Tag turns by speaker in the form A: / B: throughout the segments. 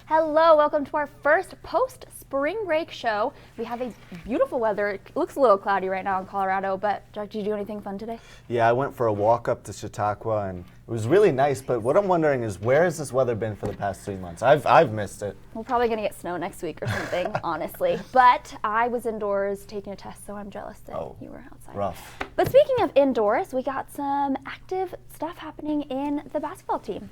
A: Hello, welcome to our first post-spring break show. We have a beautiful weather. It looks a little cloudy right now in Colorado, but Jack, did you do anything fun today?
B: Yeah, I went for a walk up to Chautauqua, and it was really nice, but what I'm wondering is, where has this weather been for the past 3 months? I've missed it.
A: We're probably going to get snow next week or something, honestly. But I was indoors taking a test, so I'm jealous that you were outside.
B: Rough.
A: But speaking of indoors, we got some active stuff happening in the basketball team.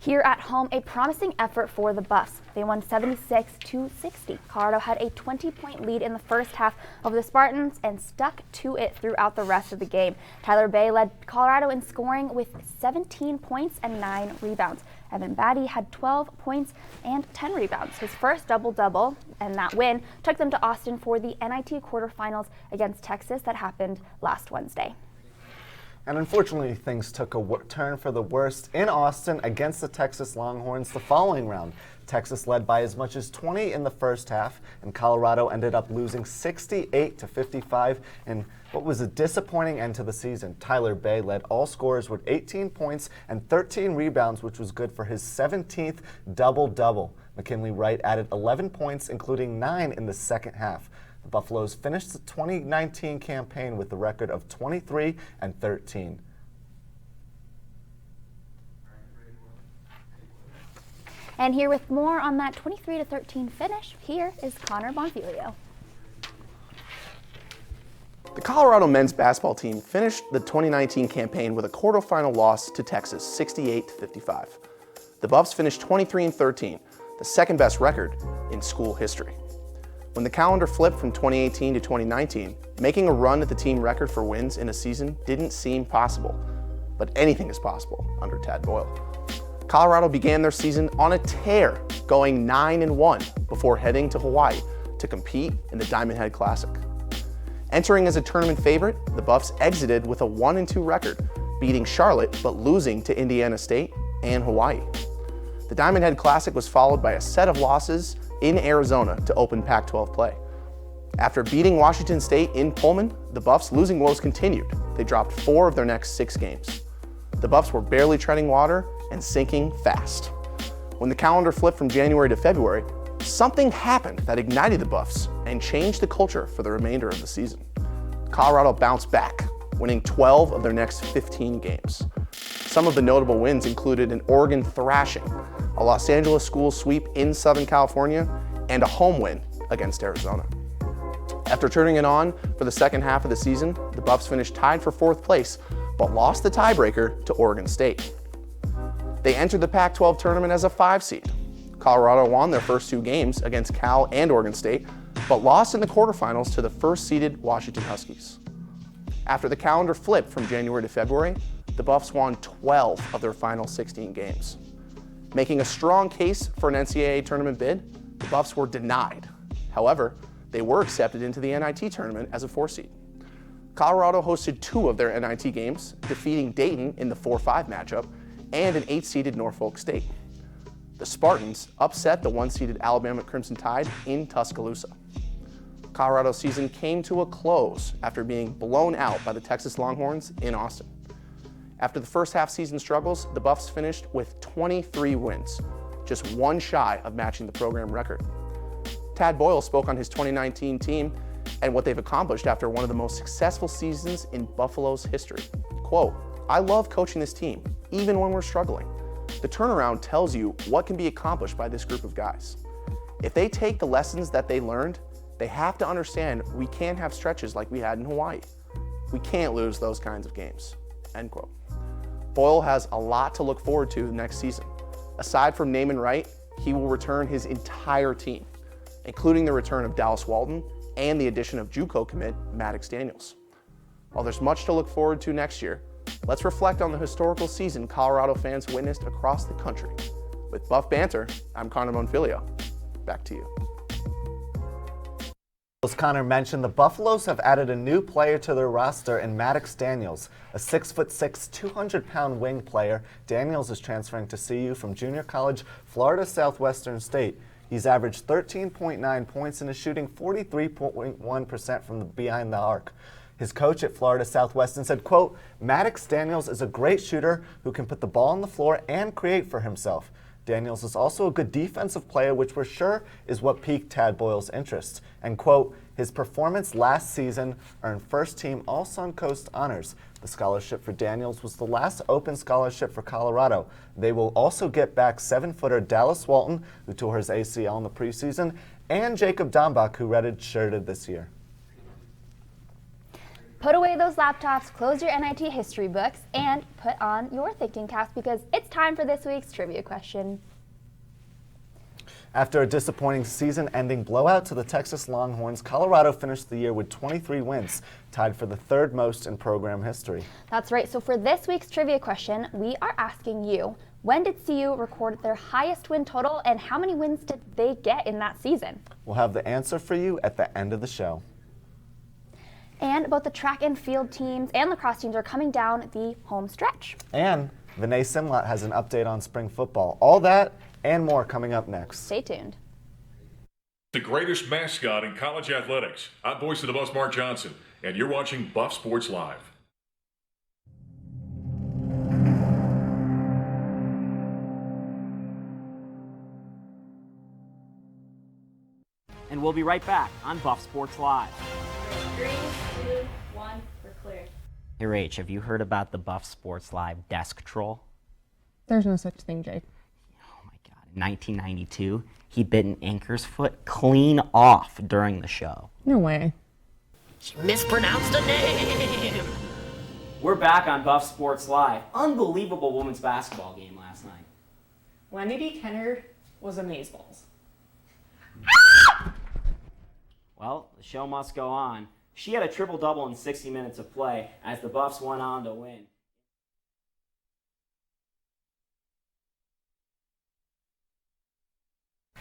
A: Here at home, a promising effort for the Buffs. They won 76-60. Colorado had a 20-point lead in the first half over the Spartans and stuck to it throughout the rest of the game. Tyler Bay led Colorado in scoring with 17 points and 9 rebounds. Evan Batty had 12 points and 10 rebounds. His first double-double, and that win took them to Austin for the NIT quarterfinals against Texas that happened last Wednesday.
B: And unfortunately, things took a turn for the worst in Austin against the Texas Longhorns the following round. Texas led by as much as 20 in the first half, and Colorado ended up losing 68-55 in what was a disappointing end to the season. Tyler Bay led all scorers with 18 points and 13 rebounds, which was good for his 17th double-double. McKinley Wright added 11 points, including 9 in the second half. The Buffaloes finished the 2019 campaign with a record of 23-13.
A: And here with more on that 23-13 finish, here is Connor Bonfilio.
C: The Colorado men's basketball team finished the 2019 campaign with a quarterfinal loss to Texas, 68-55. The Buffs finished 23-13, the second best record in school history. When the calendar flipped from 2018 to 2019, making a run at the team record for wins in a season didn't seem possible. But anything is possible under Tad Boyle. Colorado began their season on a tear, going 9-1 before heading to Hawaii to compete in the Diamond Head Classic. Entering as a tournament favorite, the Buffs exited with a 1-2 record, beating Charlotte but losing to Indiana State and Hawaii. The Diamond Head Classic was followed by a set of losses in Arizona to open Pac-12 play. After beating Washington State in Pullman, the Buffs' losing woes continued. They dropped 4 of their next 6 games. The Buffs were barely treading water and sinking fast. When the calendar flipped from January to February, something happened that ignited the Buffs and changed the culture for the remainder of the season. Colorado bounced back, winning 12 of their next 15 games. Some of the notable wins included an Oregon thrashing, a Los Angeles school sweep in Southern California, and a home win against Arizona. After turning it on for the second half of the season, the Buffs finished tied for 4th place, but lost the tiebreaker to Oregon State. They entered the Pac-12 tournament as a 5 seed. Colorado won their first 2 games against Cal and Oregon State, but lost in the quarterfinals to the first-seeded Washington Huskies. After the calendar flipped from January to February, the Buffs won 12 of their final 16 games. Making a strong case for an NCAA tournament bid, the Buffs were denied. However, they were accepted into the NIT tournament as a 4 seed. Colorado hosted 2 of their NIT games, defeating Dayton in the 4-5 matchup and an 8-seeded Norfolk State. The Spartans upset the 1-seeded Alabama Crimson Tide in Tuscaloosa. Colorado's season came to a close after being blown out by the Texas Longhorns in Austin. After the first half season struggles, the Buffs finished with 23 wins, just 1 shy of matching the program record. Tad Boyle spoke on his 2019 team and what they've accomplished after one of the most successful seasons in Buffalo's history. Quote, "I love coaching this team, even when we're struggling. The turnaround tells you what can be accomplished by this group of guys. If they take the lessons that they learned, they have to understand we can't have stretches like we had in Hawaii. We can't lose those kinds of games." End quote. Boyle has a lot to look forward to next season. Aside from Naaman Wright, he will return his entire team, including the return of Dallas Walton and the addition of JUCO commit Maddox Daniels. While there's much to look forward to next year, let's reflect on the historical season Colorado fans witnessed across the country. With Buff Banter, I'm Connor Bonfilio. Back to you.
B: As Connor mentioned, the Buffaloes have added a new player to their roster in Maddox Daniels, a 6'6", 200-pound wing player. Daniels is transferring to CU from junior college Florida Southwestern State. He's averaged 13.9 points and is shooting 43.1% from behind the arc. His coach at Florida Southwestern said, quote, "Maddox Daniels is a great shooter who can put the ball on the floor and create for himself. Daniels is also a good defensive player, which we're sure is what piqued Tad Boyle's interest." And quote, "His performance last season earned first-team All-Suncoast honors. The scholarship for Daniels was the last open scholarship for Colorado. They will also get back 7-footer Dallas Walton, who tore his ACL in the preseason, and Jacob Dombach, who redshirted this year."
A: Put away those laptops, close your NIT history books, and put on your thinking caps because it's time for this week's trivia question.
B: After a disappointing season-ending blowout to the Texas Longhorns, Colorado finished the year with 23 wins, tied for the third most in program history.
A: That's right. So for this week's trivia question, we are asking you, when did CU record their highest win total and how many wins did they get in that season?
B: We'll have the answer for you at the end of the show.
A: And both the track and field teams and lacrosse teams are coming down the home stretch.
B: And Vinay Simlot has an update on spring football. All that and more coming up next.
A: Stay tuned.
D: The greatest mascot in college athletics. I'm voice of the Buffs, Mark Johnson, and you're watching Buff Sports Live.
E: And we'll be right back on Buff Sports Live.
A: 3, 2, 1, we're clear.
E: Hey Rach, have you heard about the Buff Sports Live desk troll?
F: There's no such thing, Jake.
E: Oh my God. In 1992, he bit an anchor's foot clean off during the show.
F: No way.
G: She mispronounced a name.
E: We're back on Buff Sports Live. Unbelievable women's basketball game last night.
F: Wendy D. Kennard was amazeballs.
E: Well, the show must go on. She had a triple-double in 60 minutes of play as the Buffs went on to win.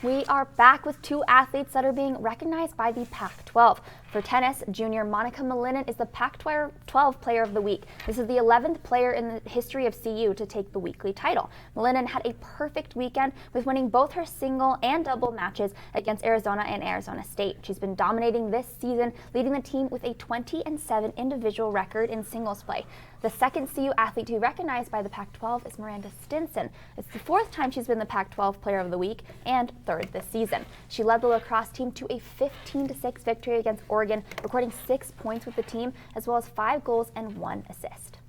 A: We are back with two athletes that are being recognized by the Pac-12. For tennis, junior Monica Malinin is the Pac-12 Player of the Week. This is the 11th player in the history of CU to take the weekly title. Malinin had a perfect weekend with winning both her single and double matches against Arizona and Arizona State. She's been dominating this season, leading the team with a 20-7 individual record in singles play. The second CU athlete to be recognized by the Pac-12 is Miranda Stinson. It's the fourth time she's been the Pac-12 Player of the Week and third this season. She led the lacrosse team to a 15-6 victory against Oregon, recording 6 points with the team, as well as 5 goals and 1 assist.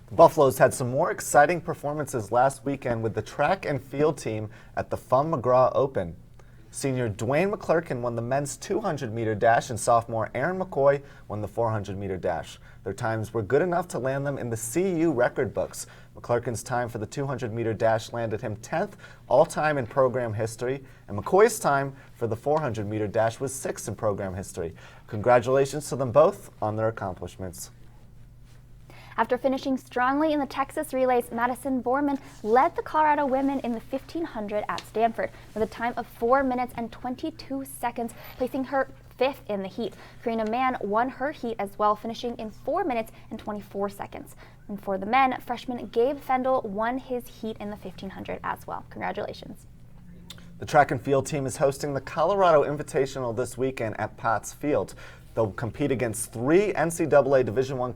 B: The Buffaloes had some more exciting performances last weekend with the track and field team at the Fun McGraw Open. Senior Dwayne McClurkin won the men's 200-meter dash and sophomore Aaron McCoy won the 400-meter dash. Their times were good enough to land them in the CU record books. McClurkin's time for the 200-meter dash landed him 10th all-time in program history, and McCoy's time for the 400-meter dash was 6th in program history. Congratulations to them both on their accomplishments.
A: After finishing strongly in the Texas relays, Madison Borman led the Colorado women in the 1500 at Stanford with a time of 4 minutes and 22 seconds, placing her 5th in the heat. Karina Mann won her heat as well, finishing in 4 minutes and 24 seconds. And for the men, freshman Gabe Fendel won his heat in the 1500 as well. Congratulations.
B: The track and field team is hosting the Colorado Invitational this weekend at Potts Field. They'll compete against 3 NCAA Division I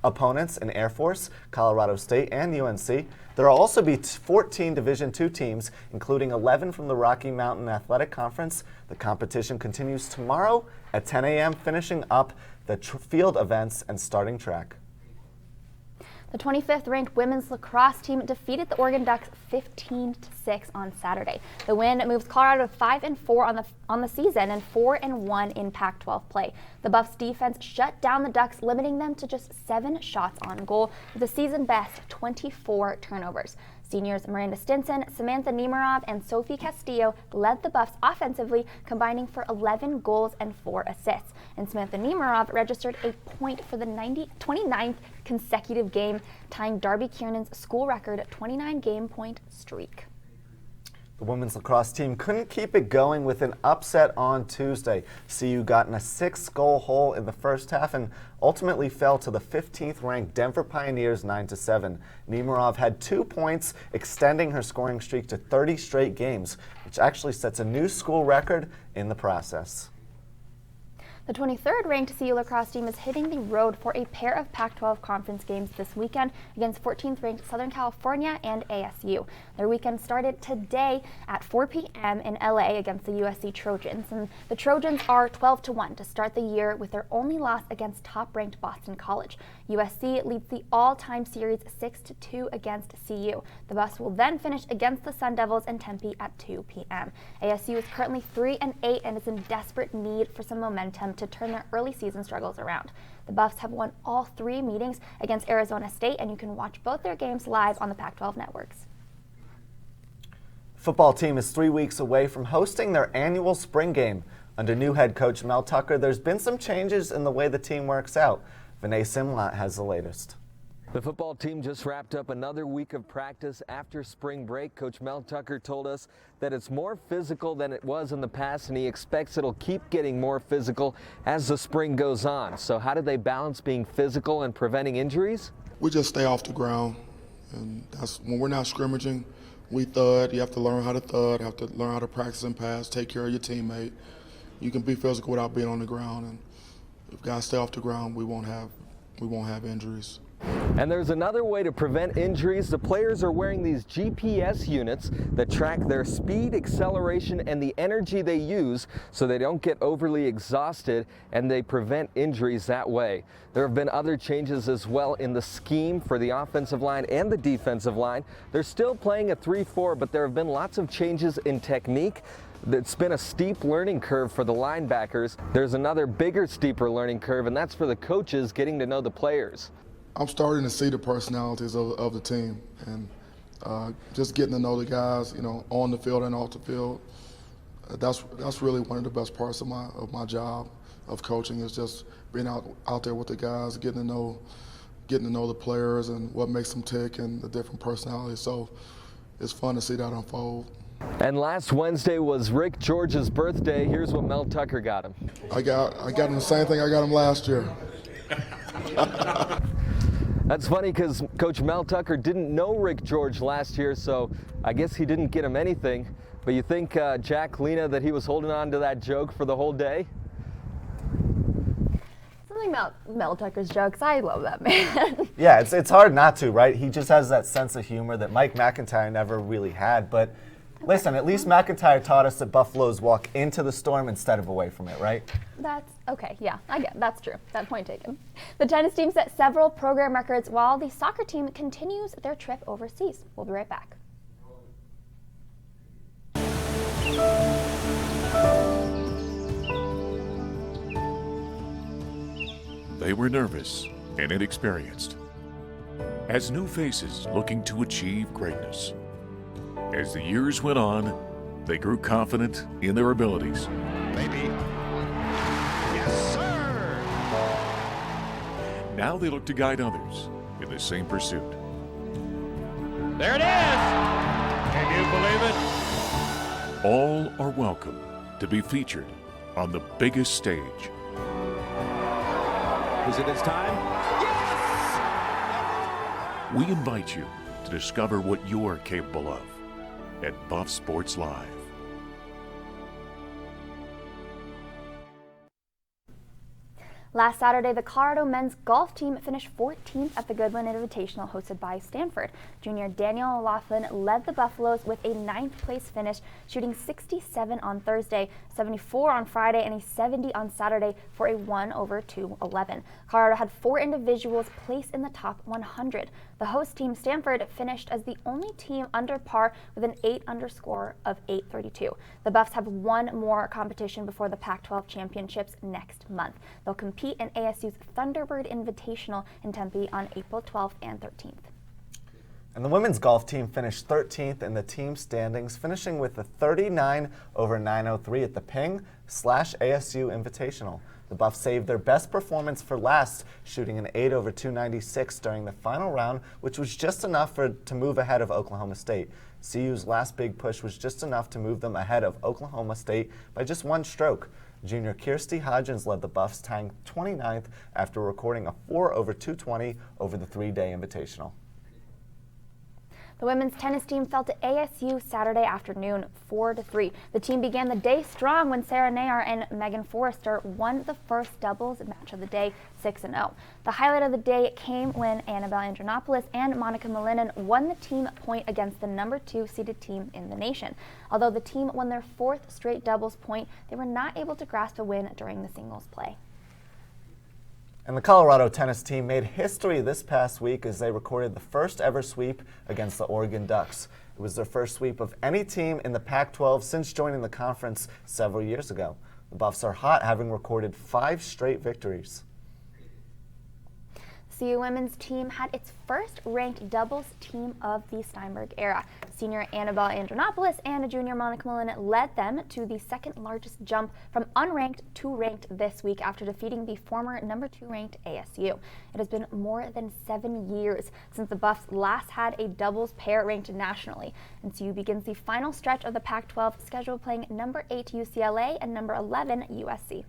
B: opponents in Air Force, Colorado State, and UNC. There will also be 14 Division II teams, including 11 from the Rocky Mountain Athletic Conference. The competition continues tomorrow at 10 a.m., finishing up the field events and starting track.
A: The 25th ranked women's lacrosse team defeated the Oregon Ducks 15-6 on Saturday. The win moves Colorado to 5-4 on the season and 4-1 in Pac-12 play. The Buffs defense shut down the Ducks, limiting them to just 7 shots on goal with a season best 24 turnovers. Seniors Miranda Stinson, Samantha Nemerov, and Sophie Castillo led the Buffs offensively, combining for 11 goals and 4 assists. And Samantha Nemerov registered a point for the 29th consecutive game, tying Darby Kiernan's school record 29-game point streak.
B: The women's lacrosse team couldn't keep it going with an upset on Tuesday. CU got in a 6-goal hole in the first half and ultimately fell to the 15th-ranked Denver Pioneers 9-7. Nemerov had 2 points, extending her scoring streak to 30 straight games, which actually sets a new school record in the process.
A: The 23rd ranked CU lacrosse team is hitting the road for a pair of Pac-12 conference games this weekend against 14th ranked Southern California and ASU. Their weekend started today at 4 p.m. in LA against the USC Trojans, and the Trojans are 12-1 to start the year with their only loss against top-ranked Boston College. USC leads the all-time series 6-2 against CU. The Buffs will then finish against the Sun Devils in Tempe at 2 p.m. ASU is currently 3-8 and is in desperate need for some momentum to turn their early season struggles around. The Buffs have won all 3 meetings against Arizona State, and you can watch both their games live on the Pac-12 networks.
B: Football team is 3 weeks away from hosting their annual spring game. Under new head coach Mel Tucker, there's been some changes in the way the team works out. Vinay Simlat has the latest.
H: The football team just wrapped up another week of practice after spring break. Coach Mel Tucker told us that it's more physical than it was in the past, and he expects it'll keep getting more physical as the spring goes on. So how do they balance being physical and preventing injuries?
I: We just stay off the ground, and that's when we're not scrimmaging. We thud. You have to learn how to thud, have to learn how to practice and pass, take care of your teammate. You can be physical without being on the ground, and if guys stay off the ground, we won't have injuries.
H: And there's another way to prevent injuries. The players are wearing these GPS units that track their speed, acceleration, and the energy they use so they don't get overly exhausted, and they prevent injuries that way. There have been other changes as well in the scheme for the offensive line and the defensive line. They're still playing a 3-4, but there have been lots of changes in technique. It's been a steep learning curve for the linebackers. There's another bigger, steeper learning curve, and that's for the coaches getting to know the players.
I: I'm starting to see the personalities of the team, and just getting to know the guys, on the field and off the field. That's really one of the best parts of my job of coaching, is just being out there with the guys, getting to know the players and what makes them tick and the different personalities. So it's fun to see that unfold.
H: And last Wednesday was Rick George's birthday. Here's what Mel Tucker got him.
I: I got him the same thing I got him last year.
H: That's funny because Coach Mel Tucker didn't know Rick George last year, so I guess he didn't get him anything. But you think, Jack Lena, that he was holding on to that joke for the whole day?
A: Something about Mel Tucker's jokes. I love that man.
B: Yeah, it's hard not to, right? He just has that sense of humor that Mike McIntyre never really had. But listen, at least McIntyre taught us that Buffaloes walk into the storm instead of away from it, right?
A: That's okay. Yeah, I get it. That's true. That point taken. The tennis team set several program records while the soccer team continues their trip overseas. We'll be right back.
D: They were nervous and inexperienced, as new faces looking to achieve greatness. As the years went on, they grew confident in their abilities.
J: Maybe. Yes, sir!
D: Now they look to guide others in the same pursuit.
J: There it is! Can you believe it?
D: All are welcome to be featured on the biggest stage.
J: Is it his time? Yes!
D: We invite you to discover what you're capable of at BuffSports Live.
A: Last Saturday, the Colorado men's golf team finished 14th at the Goodwin Invitational hosted by Stanford. Junior Daniel O'Loughlin led the Buffaloes with a 9th place finish, shooting 67 on Thursday, 74 on Friday, and a 70 on Saturday for a 1/211. Colorado had 4 individuals place in the top 100. The host team, Stanford, finished as the only team under par with an 8 under score of 832. The Buffs have one more competition before the Pac-12 championships next month. They'll compete in ASU's Thunderbird Invitational in Tempe on April 12th and 13th.
B: And the women's golf team finished 13th in the team standings, finishing with a 39/903 at the Ping/ASU Invitational. The Buffs saved their best performance for last, shooting an 8/296 during the final round, which was just enough to move ahead of Oklahoma State. CU's last big push was just enough to move them ahead of Oklahoma State by just 1 stroke. Junior Kirsty Hodgins led the Buffs, tying 29th after recording a 4/220 over the 3-day Invitational.
A: The women's tennis team fell to ASU Saturday afternoon, 4-3. The team began the day strong when Sarah Nayar and Megan Forrester won the first doubles match of the day, 6-0. The highlight of the day came when Annabelle Andronopoulos and Monica Malinin won the team point against the number 2 seeded team in the nation. Although the team won their 4th straight doubles point, they were not able to grasp a win during the singles play.
B: And the Colorado tennis team made history this past week as they recorded the first ever sweep against the Oregon Ducks. It was their first sweep of any team in the Pac-12 since joining the conference several years ago. The Buffs are hot, having recorded 5 straight victories.
A: The CU women's team had its first ranked doubles team of the Steinberg era. Senior Annabelle Andronopoulos and junior Monica Malinin led them to the second largest jump from unranked to ranked this week after defeating the former number 2 ranked ASU. It has been more than 7 years since the Buffs last had a doubles pair ranked nationally, and CU begins the final stretch of the Pac-12 schedule playing number 8 UCLA and number 11 USC.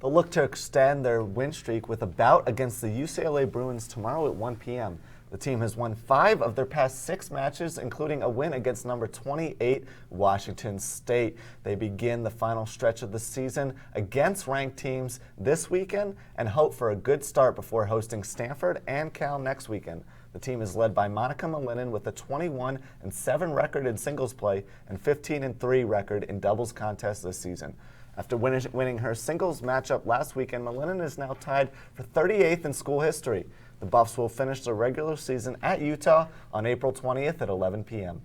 B: They'll look to extend their win streak with a bout against the UCLA Bruins tomorrow at 1 p.m. The team has won 5 of their past 6 matches, including a win against number 28 Washington State. They begin the final stretch of the season against ranked teams this weekend and hope for a good start before hosting Stanford and Cal next weekend. The team is led by Monica Malinin with a 21-7 record in singles play and 15-3 record in doubles contests this season. After winning her singles matchup last weekend, Malinin is now tied for 38th in school history. The Buffs will finish the regular season at Utah on April 20th at 11 p.m.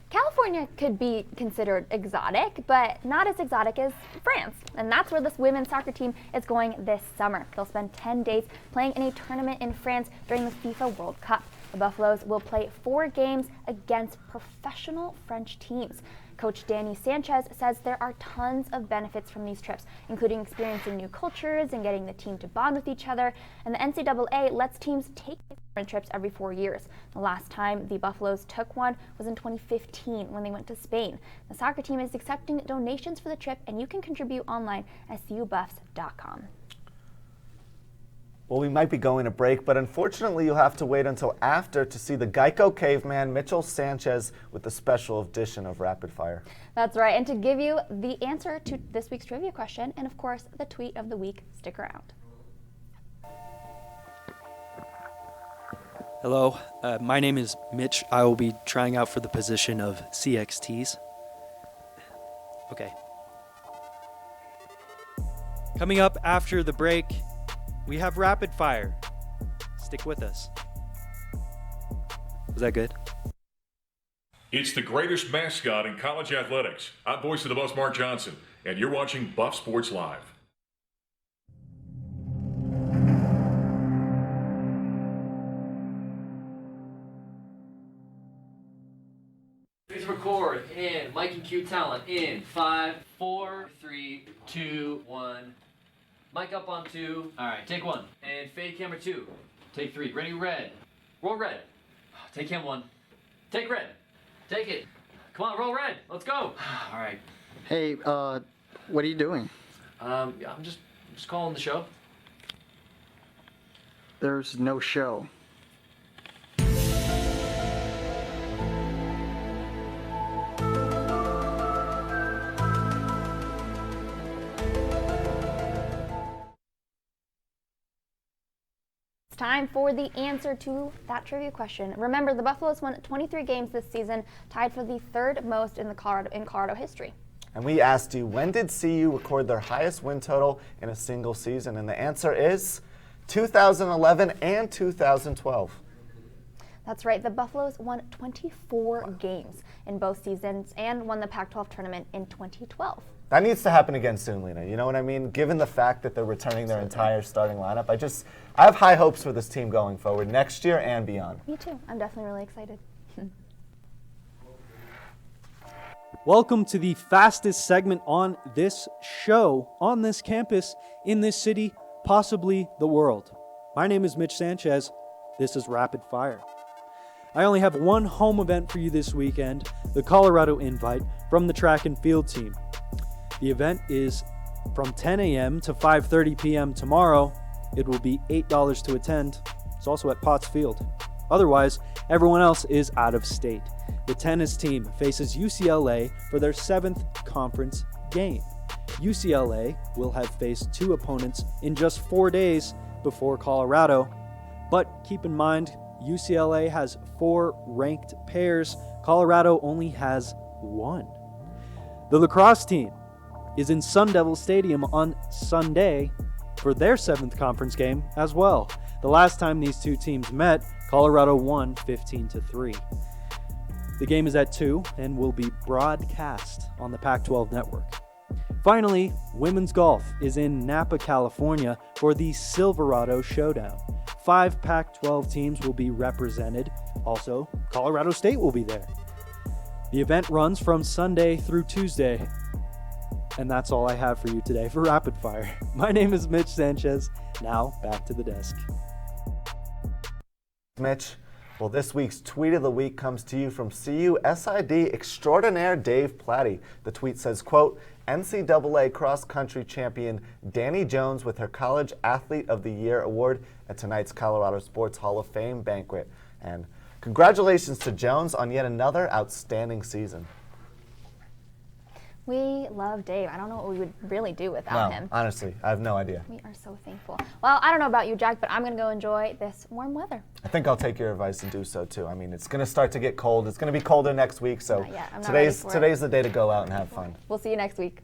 A: California could be considered exotic, but not as exotic as France. And that's where this women's soccer team is going this summer. They'll spend 10 days playing in a tournament in France during the FIFA World Cup. The Buffaloes will play 4 games against professional French teams. Coach Danny Sanchez says there are tons of benefits from these trips, including experiencing new cultures and getting the team to bond with each other. And the NCAA lets teams take different trips every 4 years. The last time the Buffaloes took one was in 2015 when they went to Spain. The soccer team is accepting donations for the trip, and you can contribute online at cubuffs.com.
B: Well, we might be going to break, but unfortunately you'll have to wait until after to see the Geico caveman Mitchell Sanchez with a special edition of Rapid Fire.
A: That's right, and to give you the answer to this week's trivia question and of course the tweet of the week, stick around.
K: Hello, my name is Mitch. I will be trying out for the position of CXTs. Okay. Coming up after the break, we have Rapid Fire. Stick with us. Was that good?
D: It's the greatest mascot in college athletics. I'm voice of the Buffs, Mark Johnson, and you're watching BuffSports Live.
L: Please record in Mike and Q Talent in 5, 4, 3, 2, 1. Mic up on 2. All right, take 1. And fade camera 2. Take 3. Ready, red. Roll red. Take cam 1. Take red. Take it. Come on, roll red. Let's go. All right.
M: Hey, what are you doing?
L: I'm just calling the show.
M: There's no show.
A: Time for the answer to that trivia question. Remember, the Buffaloes won 23 games this season, tied for the 3rd most in Colorado history.
B: And we asked you, when did CU record their highest win total in a single season? And the answer is 2011 and 2012.
A: That's right, the Buffaloes won 24 games in both seasons and won the Pac-12 tournament in 2012.
B: That needs to happen again soon, Lena. You know what I mean? Given the fact that they're returning their entire starting lineup, I have high hopes for this team going forward next year and beyond.
A: Me too. I'm definitely really excited.
N: Welcome to the fastest segment on this show, on this campus, in this city, possibly the world. My name is Mitch Sanchez. This is Rapid Fire. I only have one home event for you this weekend, the Colorado Invite from the track and field team. The event is from 10 a.m. to 5:30 p.m. tomorrow. It will be $8 to attend. It's also at Potts Field. Otherwise, everyone else is out of state. The tennis team faces UCLA for their 7th conference game. UCLA will have faced 2 opponents in just 4 days before Colorado. But keep in mind, UCLA has 4 ranked pairs. Colorado only has 1. The lacrosse team is in Sun Devil Stadium on Sunday for their 7th conference game as well. The last time these 2 teams met, Colorado won 15-3. The game is at 2 and will be broadcast on the Pac-12 network. Finally, women's golf is in Napa, California for the Silverado Showdown. 5 Pac-12 teams will be represented. Also, Colorado State will be there. The event runs from Sunday through Tuesday. And that's all I have for you today for Rapid Fire. My name is Mitch Sanchez. Now, back to the desk.
B: Mitch, well, this week's Tweet of the Week comes to you from CU SID extraordinaire Dave Platty. The tweet says, quote, NCAA cross-country champion Danny Jones with her College Athlete of the Year award at tonight's Colorado Sports Hall of Fame banquet. And congratulations to Jones on yet another outstanding season.
A: We love Dave. I don't know what we would really do without him.
B: Honestly, I have no idea.
A: We are so thankful. Well, I don't know about you, Jack, but I'm going to go enjoy this warm weather.
B: I think I'll take your advice and do so too. I mean, it's going to start to get cold. It's going to be colder next week, so
A: I'm not ready for it.
B: today's the day to go out and have fun.
A: We'll see you next week.